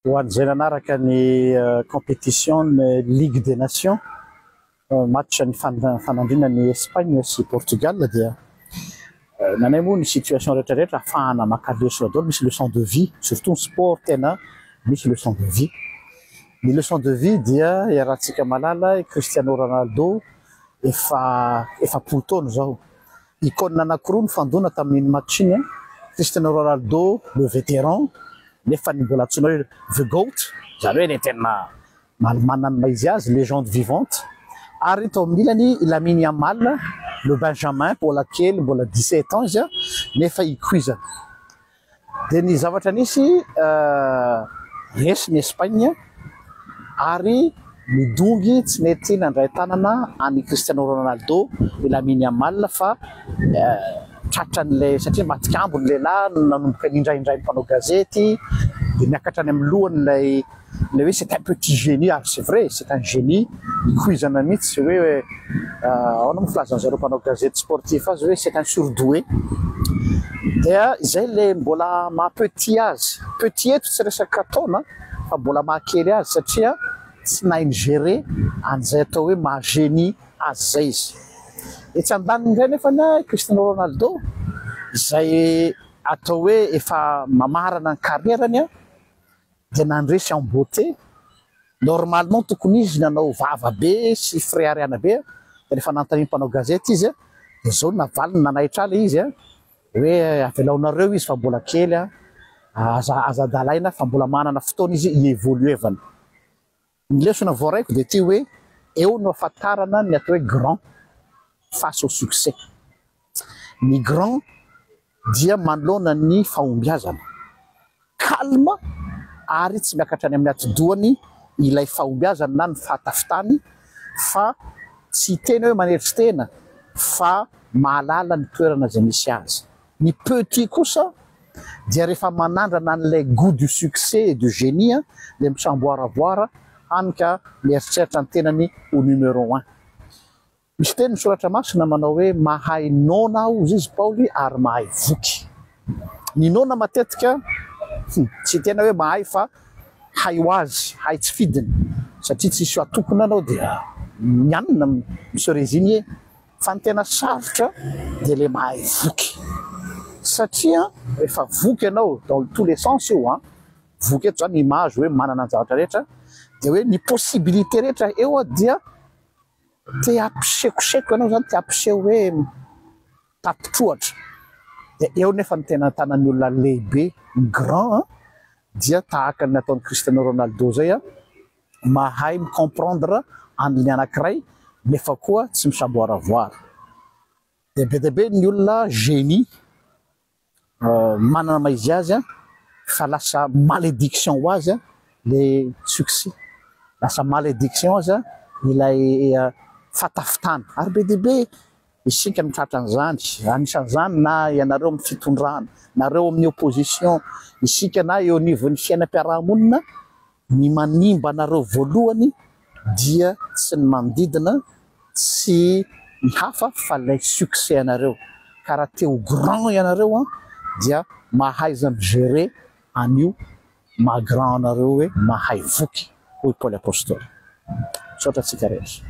Hoan'izay nanaraka ny compétition Ligue des Nations match ny fanandrinan'ny Espagne sy Portugal dia nanay moa ny situation rehetrarehetra ahafahana maka leçon daholo, misy leçon de vie, surtout sport tena misy leçon de vie. Ny leçon de vie dia iarahantsika malala Cristiano Ronaldo efapolo taona zao. Icône anankiroa ny fandona tamin'ny match iny. Cristiano Ronaldo le vétéran nefa ny mbola antsoina hoe the GOAT, zany hoe le tena manana ny maizy azy, légende vivante. Ary tao milany Lamine Yamal le Benjamin, mbola kely, mbola 17 ans izy nefa ikuizana. Dia ny zavatra nisy resy ny Espagne ary midongy tsy mety nandray tanana any Cristiano Ronaldo i Lamine Yamal fa tratran'ilay satria matikambony lehilahy nanomboka nindraindray mpanao gazety dia miakatra any amin'ny lohany le hoe c'est un petit génie. Ah, c'est vrai, c'est un génie. Ikuizana mihitsy hoe ahoana moa filazan'zareo mpanao gazety sportif azy hoe c'est un surdoué. Dia izay le mbola maha-petit azy, petit eto tsy resaka taona fa mbola mahakely azy satria tsy nainy gérer an'izay atao hoe maha-génie azy zay izy. Dia tsy andaniny indray nefa na Cristiano Ronaldo izay atao hoe efa mamarana ny carrièrany dia nandresy en beauté. Normalement tokony izy nanao vava be sy fréariana be dia rehefa nanontany mpanao gazety izy dia zao navaliny nanaitra ala izy hoe avelaonareo izy fa mbola kely azadalaina fa mbola manana fotoana izy ievoluevana. Ny lesona voaraiko dia ty hoe eo no ahafantarana ny atao hoe grand face au succès. Ny grand dia manoloana ny fahombiazana, calme ary tsy miakatra any amin'ny atidohany ilay fahombiazana na ny fahatafitany fa tsy tena hoe maneritry tena fa mahalala ny toerana izay misy azy. Ny petit kosa dia rehefa manandrana an'ilay goût du succès et du génie dia mitsamboaravoara hany ka mieritreritra ny tenany au numéro 1. Misy teny misoratra masina manao hoe mahay nona aho izy Paoly ary mahay voky. Ny nona matetika tsy tena hoe mahay fa hay ho azy, hay tsy fidiny satria tsisy atokona anao dia mianina monsieur Rezigné, fa ny tena sarotra dia le mahay voky satria rehefa voky ianao dans tous les sens io voky eto zany image hoe manana ny zavatra rehetra dia hoe ny possibilité rehetra eo dia te ampisekoseko ianao zany, te ampiseho hoe tapitrohatra. Dia eo nefa ny tena tanan'ny olona lehibe ny grand dia tahaka ny ataon'ny Cristiano Ronaldo zay mahay micomprendre an'ilay anankiray nefa koa tsy misamboaravoara. Dia be dia be ny olona génie manana maizy azy fa lasa malédiction ho azy le succès, lasa malédiction azy ilay fatafitana. Ary be dia be isika mitratra an'izany, anisan'izany na ianareo amin'ny fitondrana, nareo amin'ny opposition, isika na eo anivon'ny fiainam-piarahamonina, ny manimba anareo voalohany dia tsy ny manodidina, tsy ny hafa fa ilay succès anareo. Karaha teo grand ianareo dia mahaiza migérer an'io maha grand anareo hoe mahay voky hoy Paoly Apôstôly. Misaotra antsika rehetra.